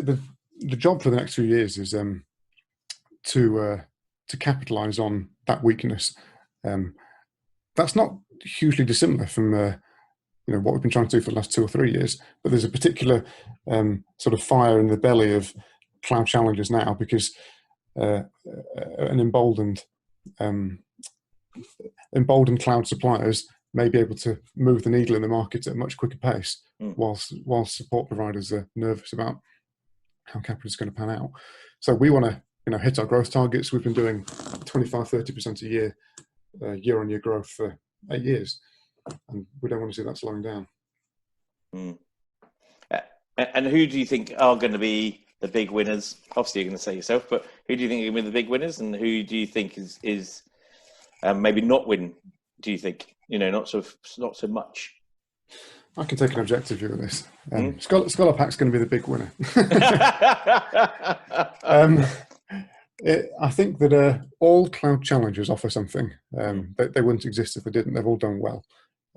The job for the next few years is to capitalise on that weakness. That's not hugely dissimilar from what we've been trying to do for the last 2 or 3 years. But there's a particular sort of fire in the belly of cloud challengers now because an emboldened cloud suppliers may be able to move the needle in the market at a much quicker pace, whilst support providers are nervous about how capital is going to pan out. So we want to hit our growth targets. We've been doing 25-30% a year, year-on-year growth for 8 years, and we don't want to see that slowing down. And who do you think are going to be the big winners? Obviously, you're going to say yourself, but who do you think are going to be the big winners, and who do you think is maybe not win? Do you think not so much? I can take an objective view of this. Scholarpack's going to be the big winner. I think that all cloud challengers offer something. They wouldn't exist if they didn't. They've all done well.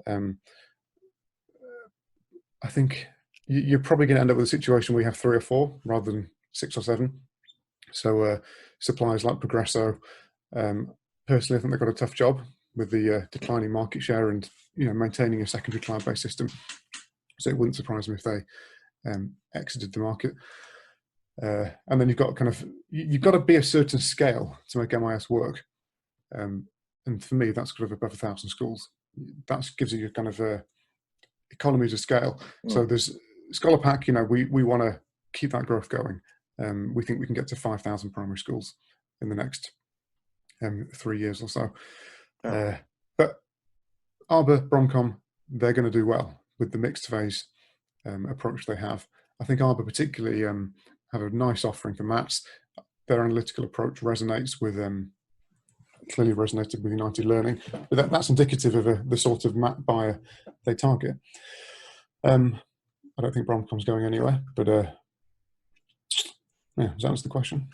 I think you're probably going to end up with a situation where you have 3 or 4 rather than 6 or 7. So suppliers like Progresso, personally, I think they've got a tough job with the declining market share and maintaining a secondary cloud-based system. So it wouldn't surprise me if they exited the market. And then you've got you've got to be a certain scale to make MIS work. And for me, that's above 1,000 schools. That gives you kind of economies of scale. So there's Scholarpack. We want to keep that growth going. We think we can get to 5,000 primary schools in the next 3 years or so. But Arbor, Bromcom, they're going to do well with the mixed phase approach they have. I think Arbor particularly have a nice offering for maths. Their analytical approach resonates with clearly resonated with United Learning, but that's indicative of the sort of math buyer they target. I don't think Bromcom's going anywhere, but does that answer the question?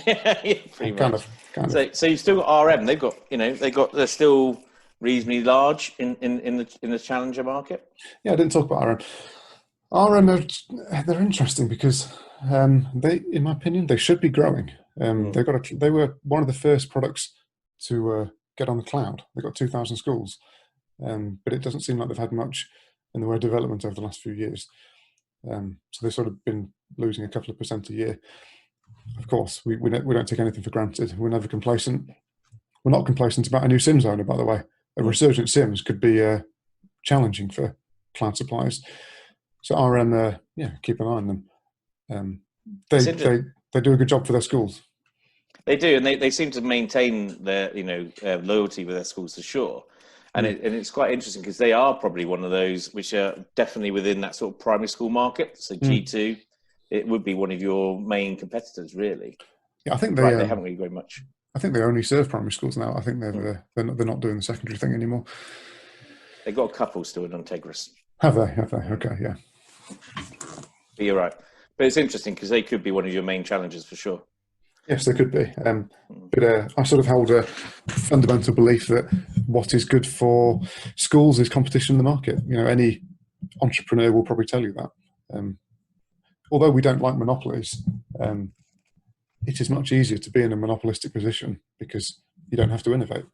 Yeah, pretty much. Kind of. So you've still got RM. They're still reasonably large in the challenger market. Yeah, I didn't talk about RM. RM, they're interesting because they, in my opinion, they should be growing. They were one of the first products to get on the cloud. They got 2,000 schools, but it doesn't seem like they've had much in the way of development over the last few years. So they've sort of been losing a couple of % a year. Of course, we don't take anything for granted. We're never complacent. We're not complacent about a new SIMS owner, by the way. A resurgent SIMS could be challenging for cloud suppliers. So RM, keep an eye on them. They do a good job for their schools. They do, and they seem to maintain their loyalty with their schools for sure. And it's quite interesting because they are probably one of those which are definitely within that sort of primary school market. So G2, it would be one of your main competitors, really. Yeah, I think they haven't really grown much. I think they only serve primary schools now. I think they're not doing the secondary thing anymore. They've got a couple still in Integris. Have they? Okay, yeah. But you're right. But it's interesting because they could be one of your main challenges for sure. Yes, they could be. But I sort of hold a fundamental belief that what is good for schools is competition in the market. Any entrepreneur will probably tell you that. Although we don't like monopolies, it is much easier to be in a monopolistic position because you don't have to innovate.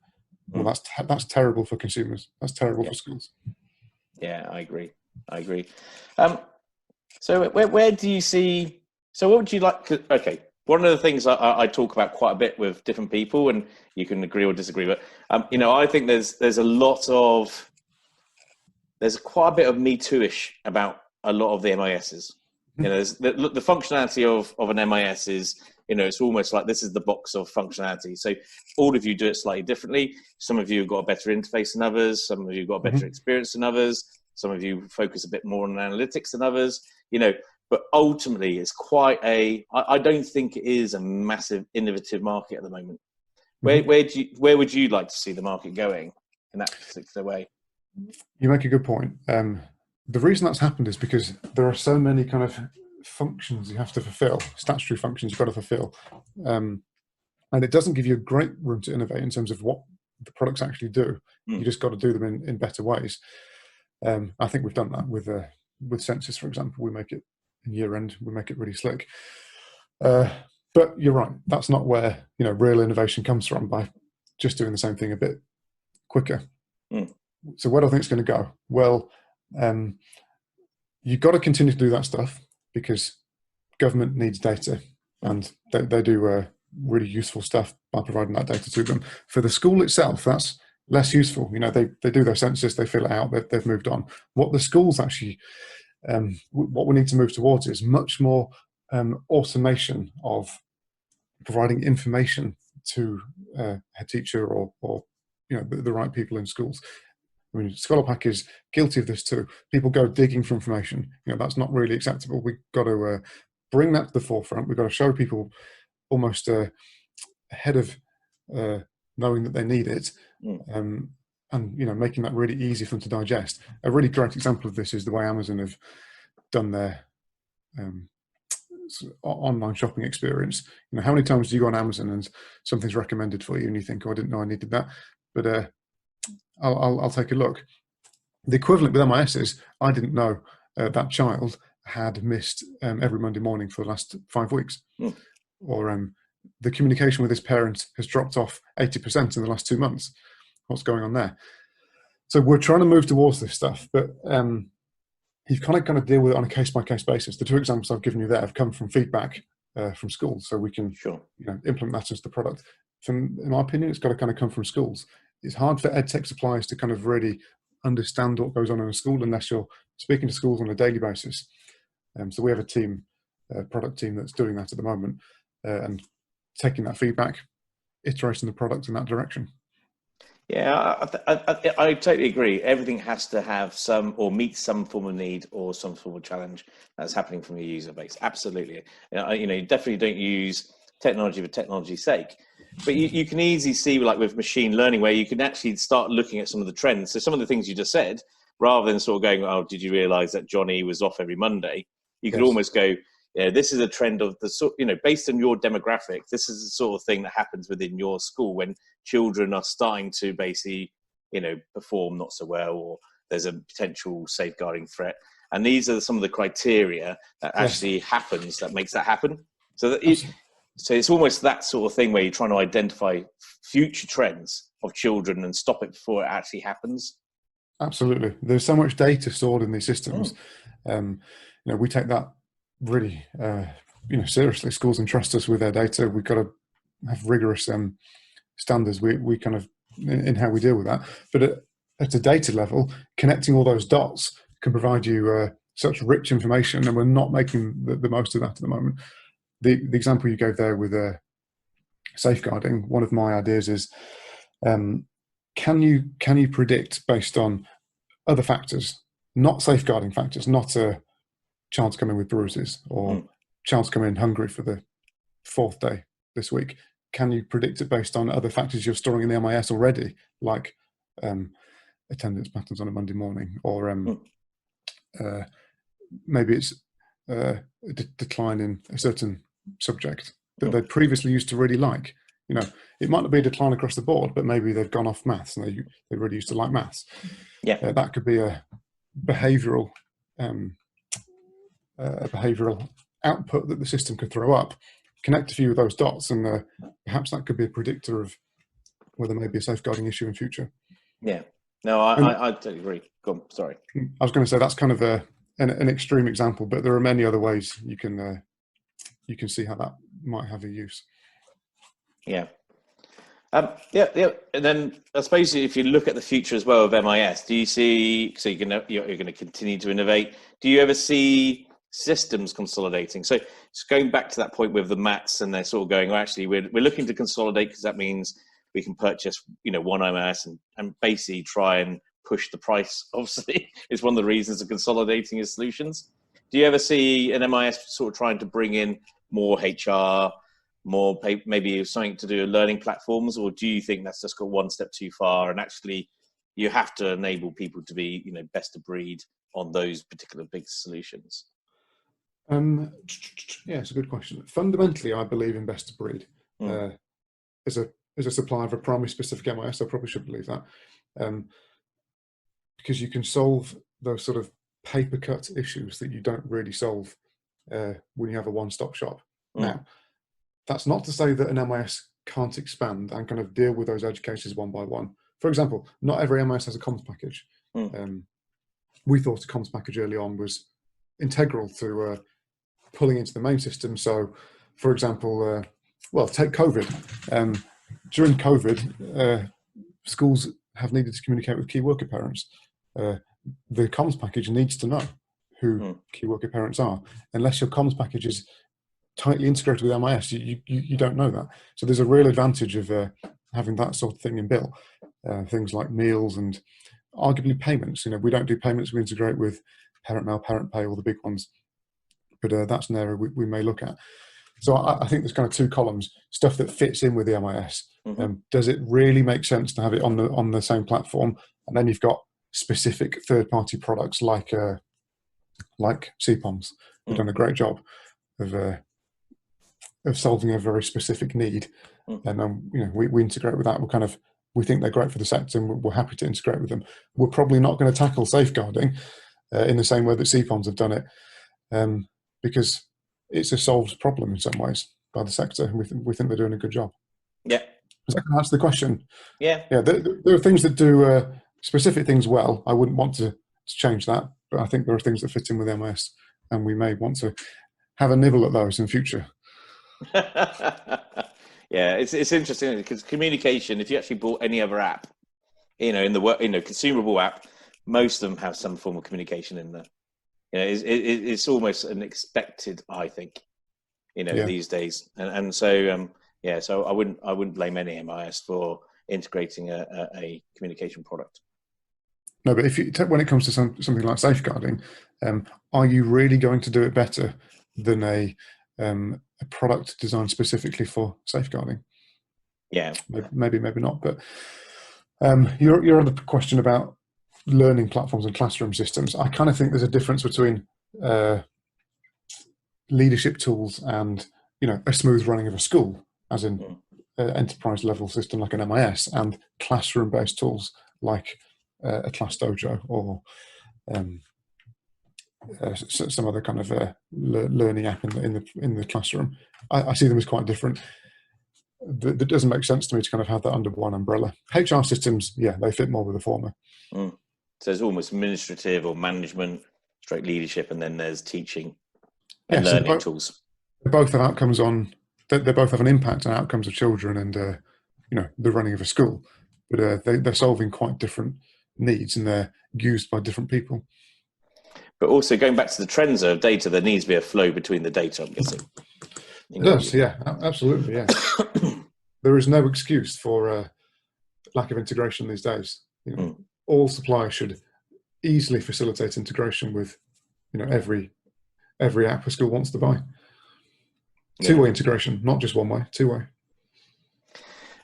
Well, that's terrible for consumers. That's terrible for schools. Yeah, I agree. So where do you see? So what would you like? Okay, one of the things I talk about quite a bit with different people, and you can agree or disagree, but I think there's quite a bit of Me Too-ish about a lot of the MISs. There's the functionality of an MIS is, it's almost like this is the box of functionality. So all of you do it slightly differently. Some of you have got a better interface than others. Some of you have got a better experience than others. Some of you focus a bit more on analytics than others, but ultimately it's quite I don't think it is a massive innovative market at the moment. Where would you like to see the market going in that particular way? You make a good point. The reason that's happened is because there are so many kind of functions you have to fulfill, statutory functions you've got to fulfill. And it doesn't give you a great room to innovate in terms of what the products actually do. You just got to do them in better ways. I think we've done that with Census, for example. We make it in year end, we make it really slick. But you're right, that's not where real innovation comes from, by just doing the same thing a bit quicker. So where do I think it's going to go? Well, you've got to continue to do that stuff because government needs data, and they do really useful stuff by providing that data to them. For the school itself, that's less useful. They do their census, they fill it out, they've moved on. What the schools actually, what we need to move towards is much more automation of providing information to a teacher or the right people in schools. I mean, Scholarpack is guilty of this too. People go digging for information. That's not really acceptable. We've got to bring that to the forefront. We've got to show people almost ahead of knowing that they need it, and making that really easy for them to digest. A really great example of this is the way Amazon have done their online shopping experience. How many times do you go on Amazon and something's recommended for you and you think, oh, I didn't know I needed that, but I'll take a look. The equivalent with MIS is, I didn't know that child had missed every Monday morning for the last 5 weeks. Or the communication with his parent has dropped off 80% in the last 2 months. What's going on there? So we're trying to move towards this stuff, but you've kind of got to deal with it on a case-by-case basis. The 2 examples I've given you there have come from feedback from schools, so we can implement that as the product. In my opinion, it's got to kind of come from schools. It's hard for EdTech suppliers to kind of really understand what goes on in a school unless you're speaking to schools on a daily basis. So we have a product team that's doing that at the moment, and taking that feedback, iterating the product in that direction. Yeah, I totally agree. Everything has to have some, or meet some form of need or some form of challenge that's happening from your user base. Absolutely. You definitely don't use technology for technology's sake. But you can easily see, like with machine learning, where you can actually start looking at some of the trends. So some of the things you just said, rather than sort of going, oh, did you realize that Johnny was off every Monday? You could almost go, this is a trend of the sort, based on your demographic, this is the sort of thing that happens within your school when children are starting to basically, perform not so well, or there's a potential safeguarding threat. And these are some of the criteria that actually happens that makes that happen. So so it's almost that sort of thing where you're trying to identify future trends of children and stop it before it actually happens. Absolutely. There's so much data stored in these systems. We take that really, seriously. Schools entrust us with their data. We've got to have rigorous standards. We kind of in how we deal with that. But at a data level, connecting all those dots can provide you such rich information, and we're not making the most of that at the moment. The example you gave there with safeguarding, one of my ideas is, can you predict based on other factors, not safeguarding factors, not a child's coming with bruises or child's coming hungry for the 4th day this week? Can you predict it based on other factors you're storing in the MIS already, like attendance patterns on a Monday morning, or maybe it's a decline in a certain subject that they previously used to really like. It might not be a decline across the board, but maybe they've gone off maths and they really used to like maths. That could be a behavioural output that the system could throw up. Connect a few of those dots, and perhaps that could be a predictor of whether there may be a safeguarding issue in future. Yeah. No, I totally agree. Go on, sorry. I was going to say that's kind of an extreme example, but there are many other ways you can see how that might have a use. Yeah. And then I suppose if you look at the future as well of MIS, do you see? So you're going to continue to innovate. Do you ever see systems consolidating? So it's going back to that point with the mats, and they're sort of going, well, actually, we're looking to consolidate because that means we can purchase one MIS and basically try and push the price. Obviously, is one of the reasons of consolidating is solutions. Do you ever see an MIS sort of trying to bring in more HR, more maybe something to do with learning platforms, or do you think that's just got one step too far, and actually you have to enable people to be best of breed on those particular big solutions? Yeah, it's a good question. Fundamentally, I believe in best of breed. As a supplier of a primary specific MIS, I probably should believe that, because you can solve those sort of paper cut issues that you don't really solve when you have a one-stop shop. Mm. Now, that's not to say that an MIS can't expand and kind of deal with those edge cases one by one. For example, not every MIS has a comms package. We thought a comms package early on was integral to pulling into the main system. So, for example, take COVID. During COVID, schools have needed to communicate with key worker parents. The comms package needs to know who key worker parents are. Unless your comms package is tightly integrated with MIS, you don't know that. So there's a real advantage of having that sort of thing inbuilt. Things like meals and arguably payments. We don't do payments. We integrate with parent mail, parent pay, all the big ones. But that's an area we may look at. So I think there's kind of two columns: stuff that fits in with the MIS. Does it really make sense to have it on the same platform? And then you've got specific third-party products like CPOMs. They've done a great job of solving a very specific need, and we integrate with that. We think they're great for the sector, and we're happy to integrate with them. We're probably not going to tackle safeguarding in the same way that CPOMs have done it, because it's a solved problem in some ways by the sector, and we think they're doing a good job. Yeah. Does that answer the question? Yeah. Yeah. There are things that do specific things well. I wouldn't want to change that, but I think there are things that fit in with MIS, and we may want to have a nibble at those in future. Yeah, it's interesting because communication, if you actually bought any other app, in the work, consumable app, most of them have some form of communication in there. It's almost an expected, I think, these days. And so, so I wouldn't blame any MIS for integrating a communication product. No, but when it comes to something like safeguarding, are you really going to do it better than a product designed specifically for safeguarding? Yeah, maybe not. But your other question about learning platforms and classroom systems, I kind of think there's a difference between leadership tools and a smooth running of a school, as in enterprise level system like an MIS, and classroom based tools like a class dojo or some other kind of learning app in the classroom. I see them as quite different. That doesn't make sense to me to kind of have that under one umbrella. HR systems, they fit more with the former. So there's almost administrative or management, straight leadership, and then there's teaching and learning tools. They both have outcomes they both have an impact on outcomes of children and the running of a school, but they're solving quite different needs, and they're used by different people. But also going back to the trends of data, there needs to be a flow between the data, I'm guessing. It does, yeah, absolutely, yeah. There is no excuse for lack of integration these days. All suppliers should easily facilitate integration with every app a school wants to buy. Two-way integration, not just one way, two-way.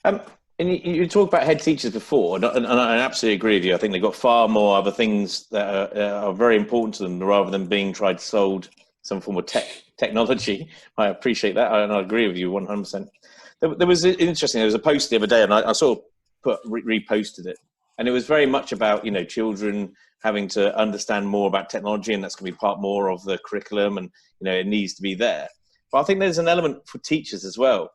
And you talked about head teachers before, and I absolutely agree with you. I think they've got far more other things that are very important to them rather than being tried to sold some form of technology. I appreciate that, and I agree with you 100%. There was interesting. There was a post the other day, and I sort of reposted it, and it was very much about children having to understand more about technology, and that's going to be part more of the curriculum, and it needs to be there. But I think there's an element for teachers as well.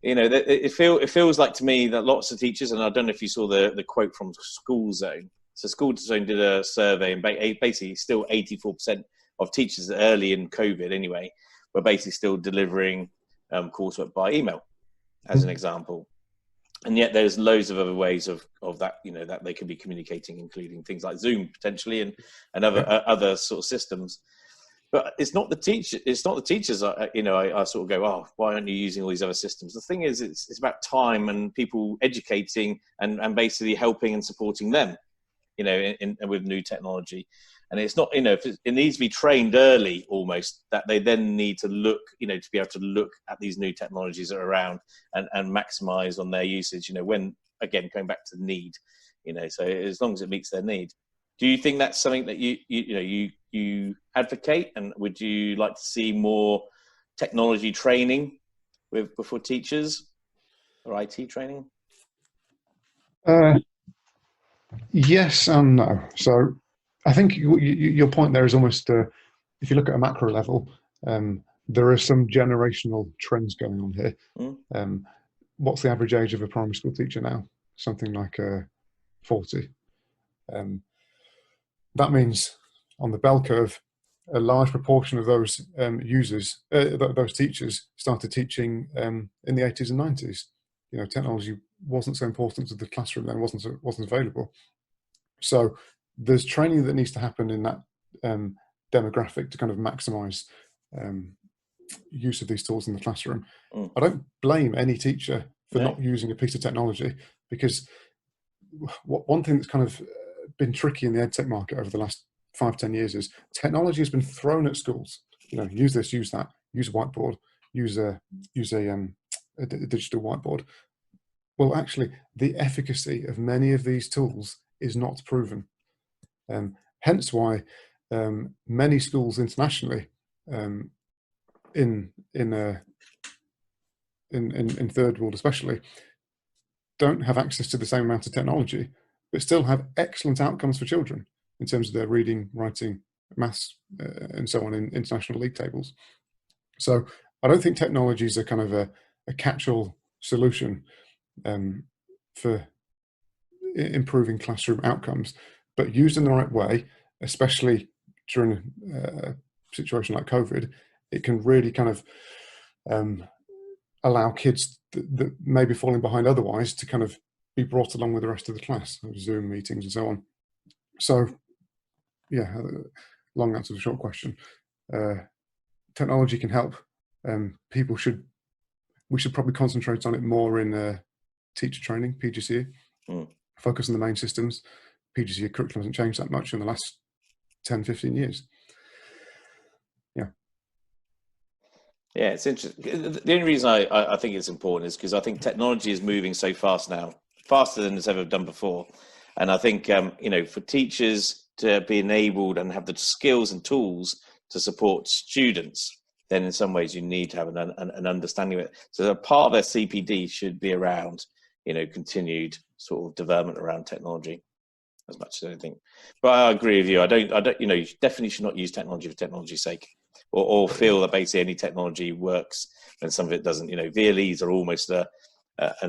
It feels like to me that lots of teachers, and I don't know if you saw the quote from School Zone. So School Zone did a survey, and basically still 84% of teachers early in COVID anyway were basically still delivering coursework by email, as an example. And yet there's loads of other ways of that, that they could be communicating, including things like Zoom potentially and other sort of systems. But it's not the teacher. It's not the teachers. I sort of go, oh, why aren't you using all these other systems? The thing is, it's about time and people educating and basically helping and supporting them, with new technology. And it's not, it needs to be trained early, almost, that they then need to look, to be able to look at these new technologies that are around and maximize on their usage. When again going back to need, so as long as it meets their need. Do you think that's something that you advocate, and would you like to see more technology training before teachers or IT training? Yes and no. So I think your point there is almost, if you look at a macro level, There are some generational trends going on here. Mm. What's the average age of a primary school teacher now? Something like 40. That means on the bell curve, a large proportion of those those teachers started teaching in the 80s and 90s. Technology wasn't so important to the classroom then, wasn't available. So there's training that needs to happen in that demographic to kind of maximize use of these tools in the classroom. Mm. I don't blame any teacher for No. not using a piece of technology, because one thing that's kind of been tricky in the EdTech market over the last 5-10 years is technology has been thrown at schools. Use this, use that, use a whiteboard, use a digital whiteboard. Well, actually, the efficacy of many of these tools is not proven. Hence why many schools internationally, in third world especially, don't have access to the same amount of technology, but still have excellent outcomes for children in terms of their reading, writing, maths, and so on in international league tables. So I don't think technologies are kind of a catch-all solution for improving classroom outcomes, but used in the right way, especially during a situation like COVID, it can really kind of allow kids that may be falling behind otherwise to kind of be brought along with the rest of the class, Zoom meetings and so on. So, yeah, long answer to a short question. Technology can help. We should probably concentrate on it more in teacher training, PGCE. Focus on the main systems. PGCE curriculum hasn't changed that much in the last 10-15 years. Yeah, it's interesting. The only reason I think it's important is because I think technology is moving so fast now, faster than it's ever done before. And I think, for teachers to be enabled and have the skills and tools to support students, then in some ways you need to have an understanding of it. So a part of their CPD should be around, continued sort of development around technology as much as anything. But I agree with you. I don't, you definitely should not use technology for technology's sake, or feel that basically any technology works when some of it doesn't. VLEs are almost an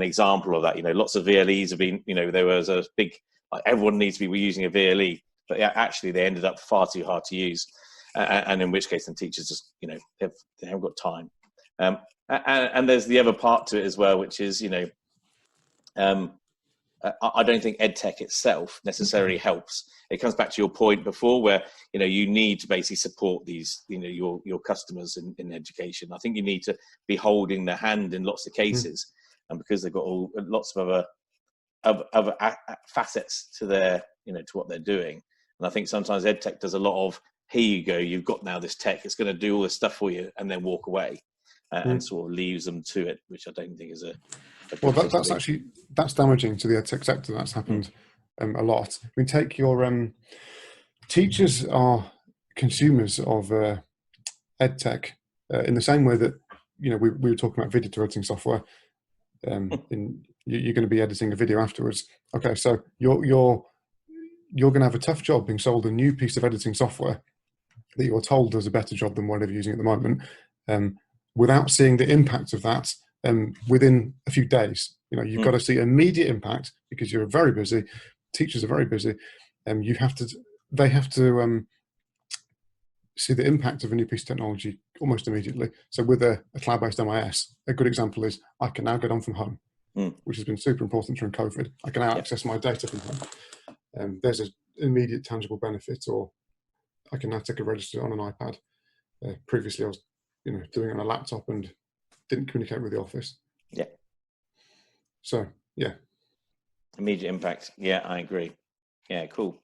example of that. Lots of VLEs have been, there was a big, everyone needs to be using a VLE, but actually they ended up far too hard to use. And in which case, then teachers just, they haven't got time. And there's the other part to it as well, which is, I don't think EdTech itself necessarily helps. It comes back to your point before, where you need to basically support these, your customers in education. I think you need to be holding their hand in lots of cases, and because they've got lots of other facets to their, to what they're doing. And I think sometimes EdTech does a lot of, here you go, you've got now this tech, it's going to do all this stuff for you, and then walk away, and sort of leaves them to it, which I don't think is a well, that's damaging to the EdTech sector. That's happened a lot. I mean, take your teachers are consumers of EdTech in the same way that we were talking about video editing software. You're going to be editing a video afterwards. Okay, so you're going to have a tough job being sold a new piece of editing software that you're told does a better job than whatever you're using at the moment, without seeing the impact of that within a few days. You've got to see immediate impact, because you're very busy. Teachers are very busy, and they have to see the impact of a new piece of technology almost immediately. So with a cloud-based MIS, a good example is I can now get on from home, which has been super important during COVID. I can now access my data from home. There's an immediate tangible benefit. Or I can now take a register on an iPad. Previously, I was doing it on a laptop and didn't communicate with the office. Yeah. So, yeah. Immediate impact. Yeah, I agree. Yeah, cool.